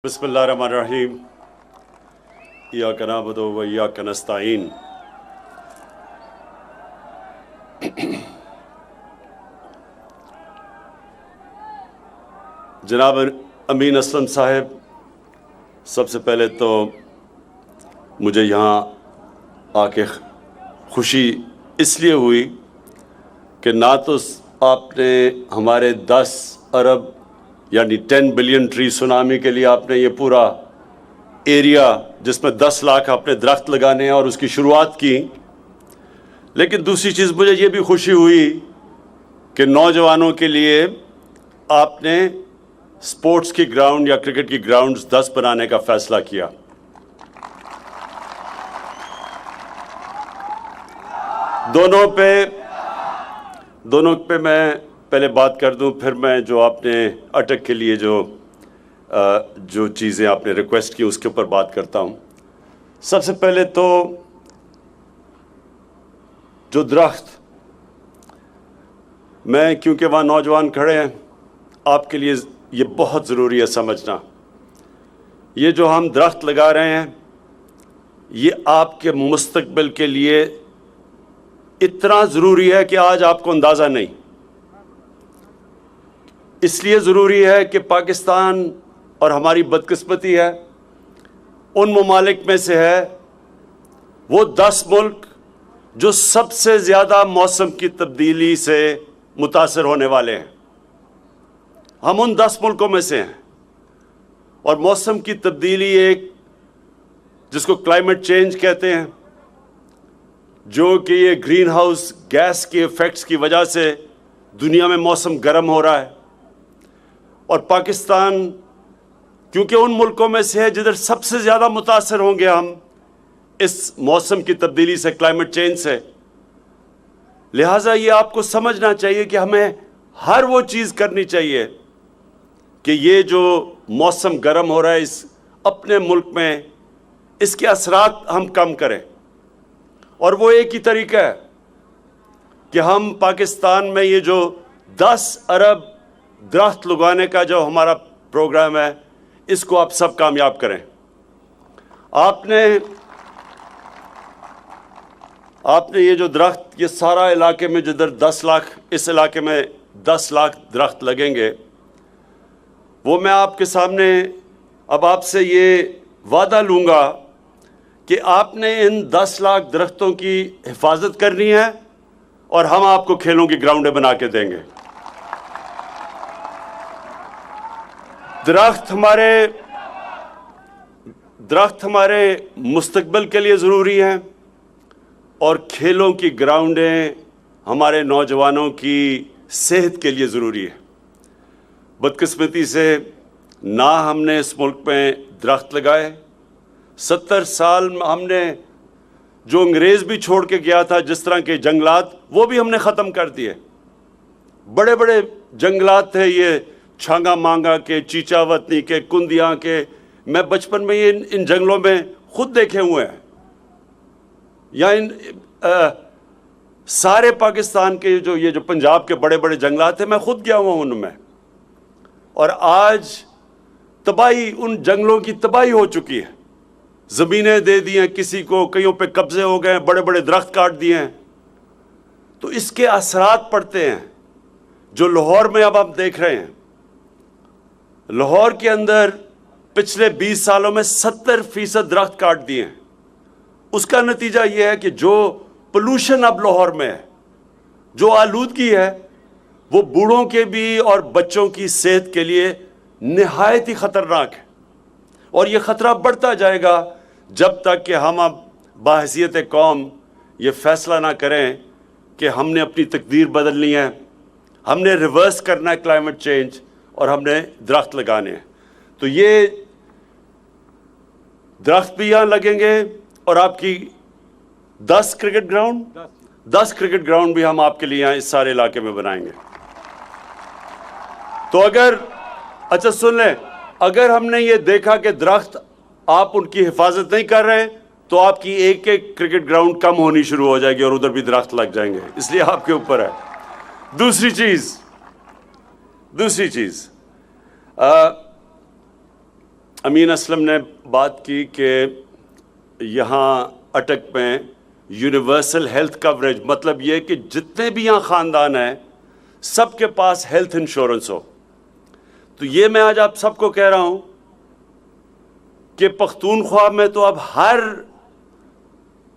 بسم اللہ الرحمن الرحیم ایاک نعبد و ایاک نستعین۔ جناب امین اسلم صاحب، سب سے پہلے تو مجھے یہاں آ کے خوشی اس لیے ہوئی کہ نہ تو آپ نے ہمارے 10 ارب یعنی 10 بلین ٹری سونامی کے لیے آپ نے یہ پورا ایریا جس میں 10 لاکھ آپ نے درخت لگانے ہیں اور اس کی شروعات کی، لیکن دوسری چیز مجھے یہ بھی خوشی ہوئی کہ نوجوانوں کے لیے آپ نے سپورٹس کی گراؤنڈ یا کرکٹ کی گراؤنڈز 10 بنانے کا فیصلہ کیا۔ دونوں پہ میں پہلے بات کر دوں، پھر میں جو آپ نے اٹک کے لیے جو چیزیں آپ نے ریکویسٹ کی اس کے اوپر بات کرتا ہوں۔ سب سے پہلے تو جو درخت، میں کیونکہ وہاں نوجوان کھڑے ہیں، آپ کے لیے یہ بہت ضروری ہے سمجھنا، یہ جو ہم درخت لگا رہے ہیں یہ آپ کے مستقبل کے لیے اتنا ضروری ہے کہ آج آپ کو اندازہ نہیں۔ اس لیے ضروری ہے کہ پاکستان، اور ہماری بدقسمتی ہے، ان ممالک میں سے ہے وہ 10 ملک جو سب سے زیادہ موسم کی تبدیلی سے متاثر ہونے والے ہیں۔ ہم ان 10 ملکوں میں سے ہیں، اور موسم کی تبدیلی ایک جس کو کلائمیٹ چینج کہتے ہیں، جو کہ یہ گرین ہاؤس گیس کے ایفیکٹس کی وجہ سے دنیا میں موسم گرم ہو رہا ہے، اور پاکستان کیونکہ ان ملکوں میں سے ہے جدھر سب سے زیادہ متاثر ہوں گے ہم اس موسم کی تبدیلی سے، کلائمیٹ چینج سے، لہٰذا یہ آپ کو سمجھنا چاہیے کہ ہمیں ہر وہ چیز کرنی چاہیے کہ یہ جو موسم گرم ہو رہا ہے اس اپنے ملک میں اس کے اثرات ہم کم کریں، اور وہ ایک ہی طریقہ ہے کہ ہم پاکستان میں یہ جو 10 ارب درخت لگانے کا جو ہمارا پروگرام ہے اس کو آپ سب کامیاب کریں۔ آپ نے یہ جو درخت، یہ سارا علاقے میں جدھر 10 لاکھ، اس علاقے میں 10 لاکھ درخت لگیں گے، وہ میں آپ کے سامنے اب آپ سے یہ وعدہ لوں گا کہ آپ نے ان 10 لاکھ درختوں کی حفاظت کرنی ہے، اور ہم آپ کو کھیلوں کی گراؤنڈیں بنا کے دیں گے۔ درخت ہمارے مستقبل کے لیے ضروری ہیں، اور کھیلوں کی گراؤنڈیں ہمارے نوجوانوں کی صحت کے لیے ضروری ہے۔ بدقسمتی سے نہ ہم نے اس ملک میں درخت لگائے، 70 سال ہم نے جو انگریز بھی چھوڑ کے گیا تھا جس طرح کے جنگلات، وہ بھی ہم نے ختم کر دیے۔ بڑے بڑے جنگلات تھے یہ چھانگا مانگا کے، چیچا وطنی کے، کندیاں کے، میں بچپن میں ان جنگلوں میں خود دیکھے ہوئے ہیں، یا سارے پاکستان کے یہ جو پنجاب کے بڑے بڑے جنگلات ہیں، میں خود گیا ہوا ہوں ان میں، اور آج تباہی، ان جنگلوں کی تباہی ہو چکی ہے، زمینیں دے دی ہیں کسی کو، کئیوں پہ قبضے ہو گئے ہیں، بڑے بڑے درخت کاٹ دیے ہیں، تو اس کے اثرات پڑتے ہیں جو لاہور میں اب آپ دیکھ رہے ہیں۔ لاہور کے اندر پچھلے 20 سالوں میں 70% درخت کاٹ دیے ہیں۔ اس کا نتیجہ یہ ہے کہ جو پولوشن اب لاہور میں ہے، جو آلودگی ہے، وہ بوڑھوں کے بھی اور بچوں کی صحت کے لیے نہایت ہی خطرناک ہے، اور یہ خطرہ بڑھتا جائے گا جب تک کہ ہم اب بحیثیت قوم یہ فیصلہ نہ کریں کہ ہم نے اپنی تقدیر بدلنی ہے، ہم نے ریورس کرنا ہے کلائمیٹ چینج، اور ہم نے درخت لگانے ہیں۔ تو یہ درخت بھی یہاں لگیں گے، اور آپ کی 10 کرکٹ گراؤنڈ بھی ہم آپ کے لیے یہاں اس سارے علاقے میں بنائیں گے۔ تو اچھا سن لیں، اگر ہم نے یہ دیکھا کہ درخت آپ ان کی حفاظت نہیں کر رہے، تو آپ کی ایک کرکٹ گراؤنڈ کم ہونی شروع ہو جائے گی، اور ادھر بھی درخت لگ جائیں گے، اس لیے آپ کے اوپر ہے۔ دوسری چیز امین اسلم نے بات کی کہ یہاں اٹک میں یونیورسل ہیلتھ کوریج، مطلب یہ کہ جتنے بھی یہاں خاندان ہیں سب کے پاس ہیلتھ انشورنس ہو. تو یہ میں آج آپ سب کو کہہ رہا ہوں کہ پختونخوا میں تو اب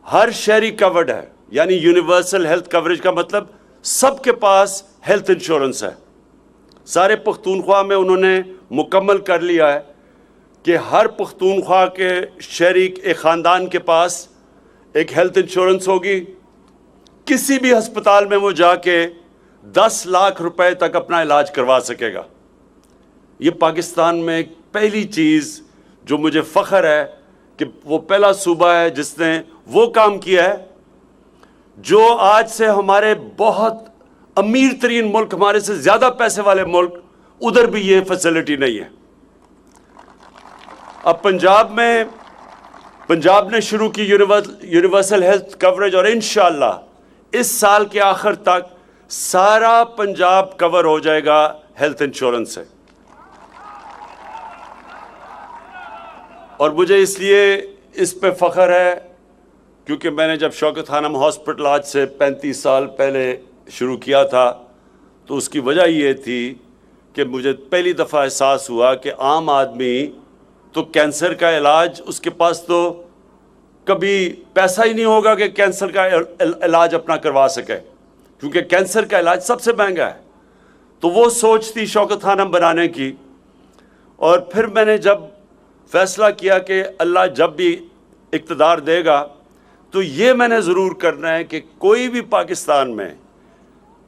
ہر شہری کورڈ ہے، یعنی یونیورسل ہیلتھ کوریج کا مطلب سب کے پاس ہیلتھ انشورنس ہے. سارے پختونخوا میں انہوں نے مکمل کر لیا ہے کہ ہر پختونخوا کے شہری ایک خاندان کے پاس ایک ہیلتھ انشورنس ہوگی. کسی بھی ہسپتال میں وہ جا کے 10 لاکھ روپے تک اپنا علاج کروا سکے گا. یہ پاکستان میں ایک پہلی چیز جو مجھے فخر ہے کہ وہ پہلا صوبہ ہے جس نے وہ کام کیا ہے جو آج سے ہمارے بہت امیر ترین ملک، ہمارے سے زیادہ پیسے والے ملک، ادھر بھی یہ فیسلٹی نہیں ہے. اب پنجاب نے شروع کی یونیورسل ہیلتھ کوریج، اور انشاءاللہ اس سال کے آخر تک سارا پنجاب کور ہو جائے گا ہیلتھ انشورنس سے. اور مجھے اس لیے اس پہ فخر ہے کیونکہ میں نے جب شوکت خانم ہاسپٹل آج سے 35 سال پہلے شروع کیا تھا تو اس کی وجہ یہ تھی کہ مجھے پہلی دفعہ احساس ہوا کہ عام آدمی تو کینسر کا علاج، اس کے پاس تو کبھی پیسہ ہی نہیں ہوگا کہ کینسر کا علاج اپنا کروا سکے، کیونکہ کینسر کا علاج سب سے مہنگا ہے. تو وہ سوچ تھی شوکت خانم بنانے کی. اور پھر میں نے جب فیصلہ کیا کہ اللہ جب بھی اقتدار دے گا تو یہ میں نے ضرور کرنا ہے کہ کوئی بھی پاکستان میں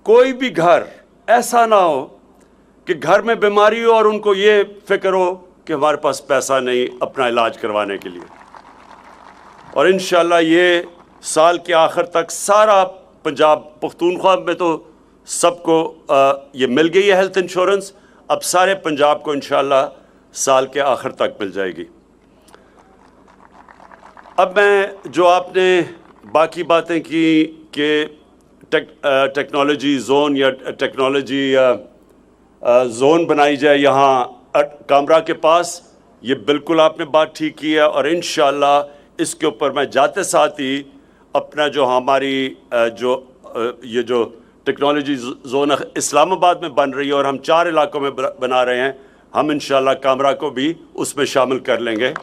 کوئی بھی گھر ایسا نہ ہو کہ گھر میں بیماری ہو اور ان کو یہ فکر ہو کہ ہمارے پاس پیسہ نہیں اپنا علاج کروانے کے لیے. اور انشاءاللہ یہ سال کے آخر تک سارا پنجاب، پختونخوا میں تو سب کو یہ مل گئی ہے ہیلتھ انشورنس، اب سارے پنجاب کو انشاءاللہ سال کے آخر تک مل جائے گی. اب میں جو آپ نے باقی باتیں کی کہ ٹیکنالوجی زون یا ٹیکنالوجی زون بنائی جائے یہاں کامرا کے پاس، یہ بالکل آپ نے بات ٹھیک کی ہے. اور انشاءاللہ اس کے اوپر میں جاتے ساتھ ہی اپنا جو ہماری یہ جو ٹیکنالوجی زون اسلام آباد میں بن رہی ہے اور ہم 4 علاقوں میں بنا رہے ہیں، ہم انشاءاللہ کامرا کو بھی اس میں شامل کر لیں گے.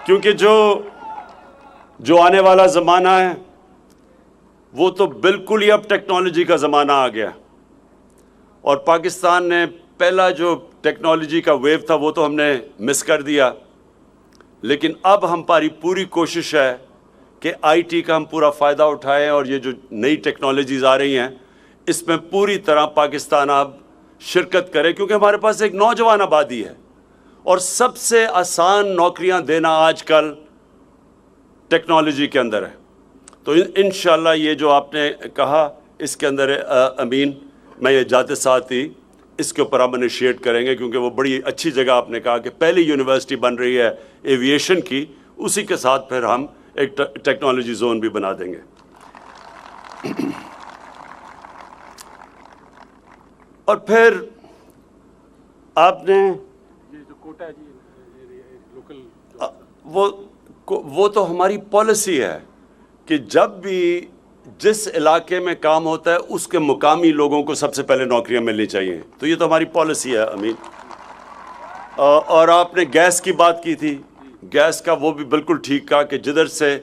کیونکہ جو آنے والا زمانہ ہے وہ تو بالکل ہی اب ٹیکنالوجی کا زمانہ آ گیا. اور پاکستان نے پہلا جو ٹیکنالوجی کا ویو تھا وہ تو ہم نے مس کر دیا، لیکن اب ہماری پوری کوشش ہے کہ آئی ٹی کا ہم پورا فائدہ اٹھائیں اور یہ جو نئی ٹیکنالوجیز آ رہی ہیں اس میں پوری طرح پاکستان اب شرکت کرے، کیونکہ ہمارے پاس ایک نوجوان آبادی ہے اور سب سے آسان نوکریاں دینا آج کل ٹیکنالوجی کے اندر ہے. تو انشاءاللہ یہ جو آپ نے کہا اس کے اندر امین، میں یہ جاتے ساتھ ہی اس کے اوپر ہم انیشیٹ کریں گے، کیونکہ وہ بڑی اچھی جگہ آپ نے کہا کہ پہلی یونیورسٹی بن رہی ہے ایویشن کی، اسی کے ساتھ پھر ہم ایک ٹیکنالوجی زون بھی بنا دیں گے. اور پھر آپ نے وہ تو ہماری پالیسی ہے کہ جب بھی جس علاقے میں کام ہوتا ہے اس کے مقامی لوگوں کو سب سے پہلے نوکریاں ملنی چاہیے. تو یہ تو ہماری پالیسی ہے امین. اور آپ نے گیس کی بات کی تھی، گیس کا وہ بھی بالکل ٹھیک کہا کہ جدھر سے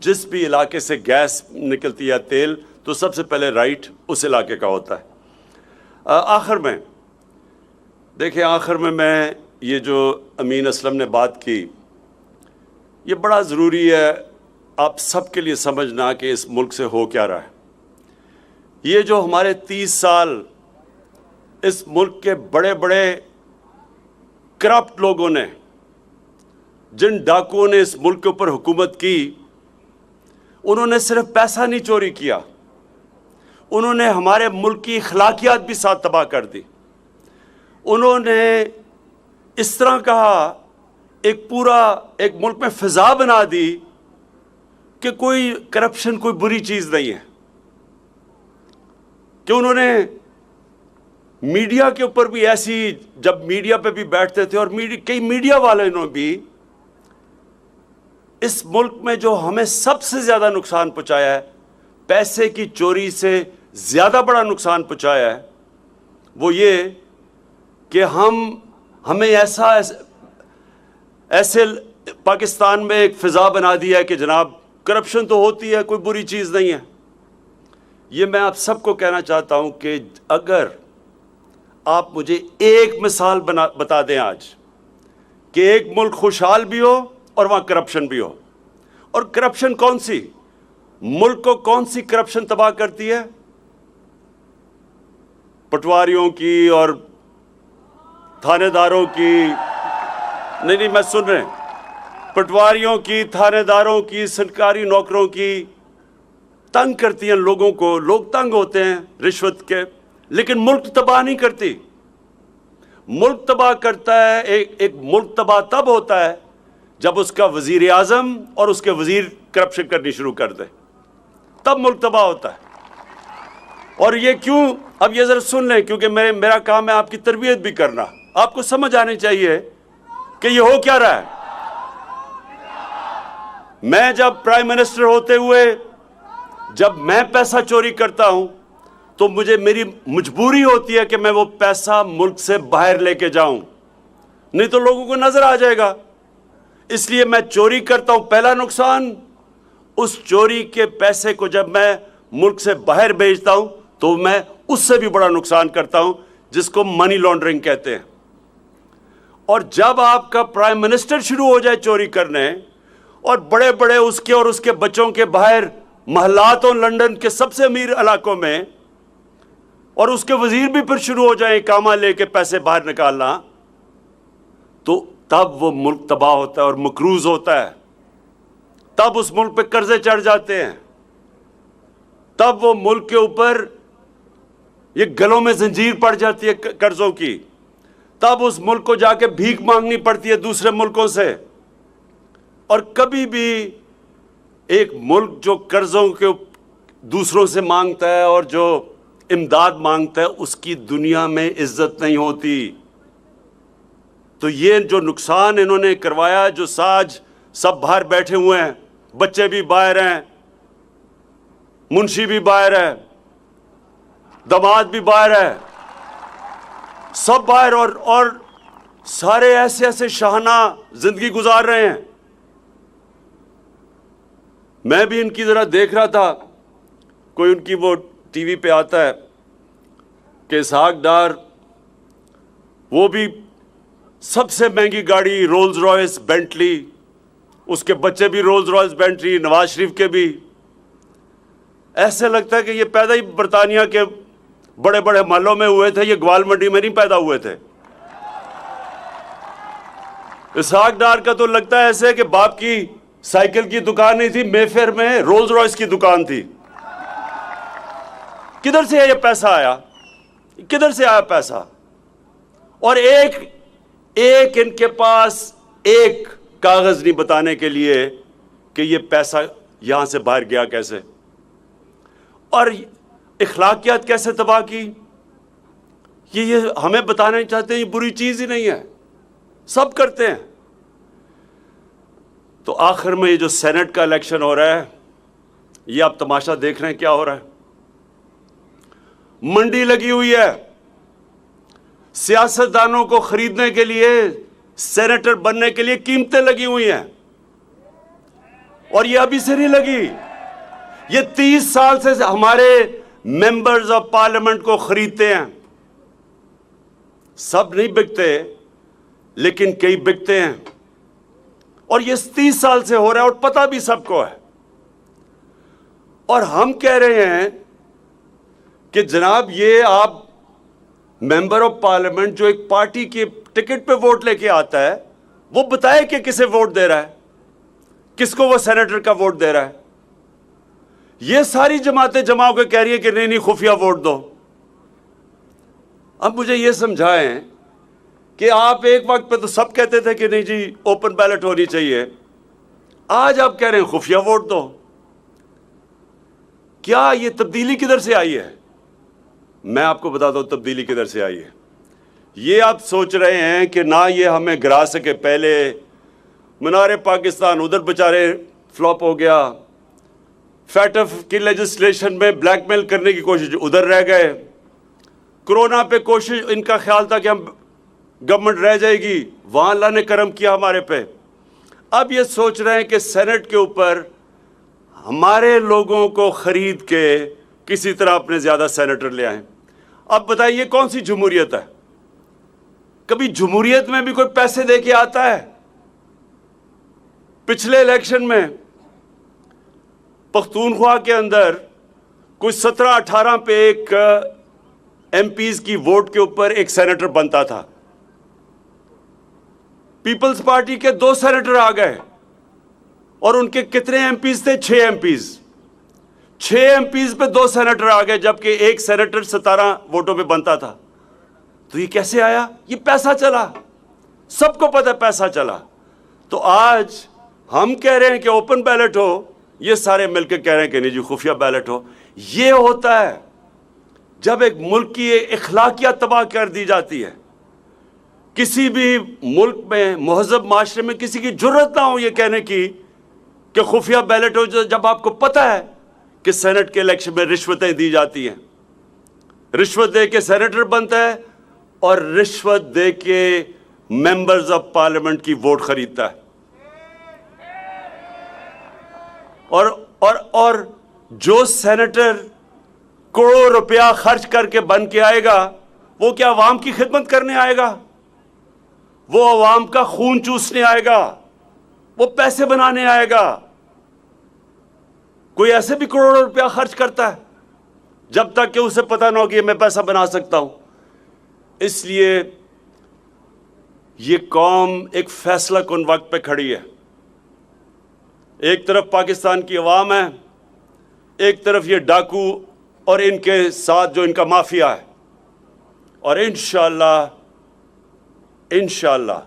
جس بھی علاقے سے گیس نکلتی ہے تیل، تو سب سے پہلے رائٹ اس علاقے کا ہوتا ہے. آخر میں دیکھیں، آخر میں یہ جو امین اسلم نے بات کی، یہ بڑا ضروری ہے آپ سب کے لیے سمجھنا کہ اس ملک سے ہو کیا رہا ہے. یہ جو ہمارے 30 سال اس ملک کے بڑے بڑے کرپٹ لوگوں نے، جن ڈاکوؤں نے اس ملک کے اوپر حکومت کی، انہوں نے صرف پیسہ نہیں چوری کیا، انہوں نے ہمارے ملک کی اخلاقیات بھی ساتھ تباہ کر دی. انہوں نے اس طرح کہا، ایک ملک میں فضا بنا دی کہ کوئی کرپشن کوئی بری چیز نہیں ہے، کہ انہوں نے میڈیا کے اوپر بھی ایسی، جب میڈیا پہ بھی بیٹھتے تھے اور کئی میڈیا والوں نے بھی اس ملک میں جو ہمیں سب سے زیادہ نقصان پہنچایا ہے، پیسے کی چوری سے زیادہ بڑا نقصان پہنچایا ہے، وہ یہ کہ ہمیں ایسے پاکستان میں ایک فضا بنا دیا ہے کہ جناب کرپشن تو ہوتی ہے، کوئی بری چیز نہیں ہے۔ یہ میں آپ سب کو کہنا چاہتا ہوں کہ اگر آپ مجھے ایک مثال بتا دیں آج کہ ایک ملک خوشحال بھی ہو اور وہاں کرپشن بھی ہو، اور کرپشن کون سی، ملک کو کون سی کرپشن تباہ کرتی ہے؟ پٹواریوں کی اور تھانے داروں کی، نہیں میں سن رہے ہیں، پٹواریوں کی، تھانے داروں کی، سرکاری نوکروں کی، تنگ کرتی ہیں لوگوں کو، لوگ تنگ ہوتے ہیں رشوت کے، لیکن ملک تباہ نہیں کرتی۔ ملک تباہ کرتا ہے، ایک ملک تباہ تب ہوتا ہے جب اس کا وزیر اعظم اور اس کے وزیر کرپشن کرنی شروع کر دے، تب ملک تباہ ہوتا ہے۔ اور یہ کیوں؟ اب یہ ذرا سن لیں، کیونکہ میرا کام ہے آپ کی تربیت بھی کرنا، آپ کو سمجھ آنی چاہیے کہ یہ ہو کیا رہا ہے۔ میں جب پرائم منسٹر ہوتے ہوئے جب میں پیسہ چوری کرتا ہوں تو میری مجبوری ہوتی ہے کہ میں وہ پیسہ ملک سے باہر لے کے جاؤں، نہیں تو لوگوں کو نظر آ جائے گا۔ اس لیے میں چوری کرتا ہوں، پہلا نقصان، اس چوری کے پیسے کو جب میں ملک سے باہر بھیجتا ہوں تو میں اس سے بھی بڑا نقصان کرتا ہوں، جس کو منی لانڈرنگ کہتے ہیں۔ اور جب آپ کا پرائم منسٹر شروع ہو جائے چوری کرنے، اور بڑے بڑے اس کے اور اس کے بچوں کے باہر محلات اور لندن کے سب سے امیر علاقوں میں، اور اس کے وزیر بھی پھر شروع ہو جائیں اقامہ لے کے پیسے باہر نکالنا، تو تب وہ ملک تباہ ہوتا ہے اور مقروض ہوتا ہے، تب اس ملک پہ قرضے چڑھ جاتے ہیں، تب وہ ملک کے اوپر یہ گلوں میں زنجیر پڑ جاتی ہے قرضوں کی، تب اس ملک کو جا کے بھیک مانگنی پڑتی ہے دوسرے ملکوں سے۔ اور کبھی بھی ایک ملک جو قرضوں کے دوسروں سے مانگتا ہے اور جو امداد مانگتا ہے، اس کی دنیا میں عزت نہیں ہوتی۔ تو یہ جو نقصان انہوں نے کروایا، جو ساج سب باہر بیٹھے ہوئے ہیں، بچے بھی باہر ہیں، منشی بھی باہر ہے، داماد بھی باہر ہے، سب باہر، اور سارے ایسے شاہانہ زندگی گزار رہے ہیں۔ میں بھی ان کی ذرا دیکھ رہا تھا، کوئی ان کی وہ ٹی وی پہ آتا ہے کہ اسحاق ڈار، وہ بھی سب سے مہنگی گاڑی رولز رائس بینٹلی، اس کے بچے بھی Rolls Royce Bentley, Nawaz Sharif کے بھی۔ ایسے لگتا ہے کہ یہ پیدا ہی برطانیہ کے بڑے بڑے محلوں میں ہوئے تھے، یہ گوال منڈی میں نہیں پیدا ہوئے تھے۔ اسحاق ڈار کا تو لگتا ہے ایسے کہ باپ کی سائیکل کی دکان نہیں تھی، مے فیئر میں رولز رائس کی دکان تھی۔ کدھر سے یہ پیسہ آیا؟ کدھر سے آیا پیسہ؟ اور ایک ان کے پاس ایک کاغذ نہیں بتانے کے لیے کہ یہ پیسہ یہاں سے باہر گیا کیسے، اور اخلاقیات کیسے تباہ کی۔ یہ ہمیں بتانا چاہتے ہیں یہ بری چیز ہی نہیں ہے، سب کرتے ہیں۔ تو آخر میں یہ جو سینٹ کا الیکشن ہو رہا ہے، یہ آپ تماشا دیکھ رہے ہیں کیا ہو رہا ہے۔ منڈی لگی ہوئی ہے، سیاستدانوں کو خریدنے کے لیے، سینیٹر بننے کے لیے قیمتیں لگی ہوئی ہیں، اور یہ ابھی سے نہیں لگی، یہ 30 سال سے ہمارے ممبرز آف پارلیمنٹ کو خریدتے ہیں۔ سب نہیں بکتے، لیکن کئی بکتے ہیں، اور یہ 30 سال سے ہو رہا ہے، اور پتہ بھی سب کو ہے۔ اور ہم کہہ رہے ہیں کہ جناب یہ آپ ممبر آف پارلیمنٹ جو ایک پارٹی کی ٹکٹ پہ ووٹ لے کے آتا ہے، وہ بتائے کہ کسے ووٹ دے رہا ہے، کس کو وہ سینیٹر کا ووٹ دے رہا ہے۔ یہ ساری جماعتیں جمع ہو کے کہہ رہی ہیں کہ نہیں خفیہ ووٹ دو۔ اب مجھے یہ سمجھائیں کہ آپ ایک وقت پہ تو سب کہتے تھے کہ نہیں جی اوپن بیلٹ ہونی چاہیے، آج آپ کہہ رہے ہیں خفیہ ووٹ دو۔ کیا یہ تبدیلی کدھر سے آئی ہے؟ میں آپ کو بتاتا ہوں تبدیلی کدھر سے آئی ہے. یہ آپ سوچ رہے ہیں کہ نہ یہ ہمیں گرا سکے. پہلے منار پاکستان ادھر بچارے فلاپ ہو گیا, فیٹف کی لیجسلیشن میں بلیک میل کرنے کی کوشش ادھر رہ گئے, کرونا پہ کوشش ان کا خیال تھا کہ ہم گورنمنٹ رہ جائے گی, وہاں اللہ نے کرم کیا ہمارے پہ. اب یہ سوچ رہے ہیں کہ سینٹ کے اوپر ہمارے لوگوں کو خرید کے کسی طرح اپنے زیادہ سینیٹر لے آئیں. اب بتائیے یہ کون سی جمہوریت ہے؟ کبھی جمہوریت میں بھی کوئی پیسے دے کے آتا ہے؟ پچھلے الیکشن میں پختونخوا کے اندر کوئی 17-18 پہ ایک ایم پیز کی ووٹ کے اوپر ایک سینیٹر بنتا تھا. پیپلز پارٹی کے 2 سینیٹر آ گئے اور ان کے کتنے ایم پیز تھے؟ 6 ایم پیز. 6 ایم پیز پہ 2 سینیٹر آ گئے, جبکہ ایک سینیٹر 17 ووٹوں پہ بنتا تھا. تو یہ کیسے آیا؟ یہ پیسہ چلا, سب کو پتہ ہے پیسہ چلا. تو آج ہم کہہ رہے ہیں کہ اوپن بیلٹ ہو, یہ سارے مل کے کہہ رہے ہیں کہ نہیں جی خفیہ بیلٹ ہو. یہ ہوتا ہے جب ایک ملک کی اخلاقیات تباہ کر دی جاتی ہے. کسی بھی ملک میں, مہذب معاشرے میں کسی کی جرت نہ ہو یہ کہنے کی کہ خفیہ بیلٹ ہو, جب آپ کو پتہ ہے کہ سینٹ کے الیکشن میں رشوتیں دی جاتی ہیں. رشوت دے کے سینیٹر بنتا ہے اور رشوت دے کے ممبرز آف پارلیمنٹ کی ووٹ خریدتا ہے. اور جو سینیٹر کروڑوں روپیہ خرچ کر کے بن کے آئے گا, وہ کیا عوام کی خدمت کرنے آئے گا؟ وہ عوام کا خون چوسنے آئے گا, وہ پیسے بنانے آئے گا. کوئی ایسے بھی کروڑوں روپیہ خرچ کرتا ہے جب تک کہ اسے پتہ نہ ہو کہ میں پیسہ بنا سکتا ہوں. اس لیے یہ قوم ایک فیصلہ کن وقت پہ کھڑی ہے. ایک طرف پاکستان کی عوام ہے, ایک طرف یہ ڈاکو اور ان کے ساتھ جو ان کا مافیا ہے, اور انشاءاللہ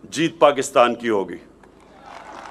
جیت پاکستان کی ہوگی.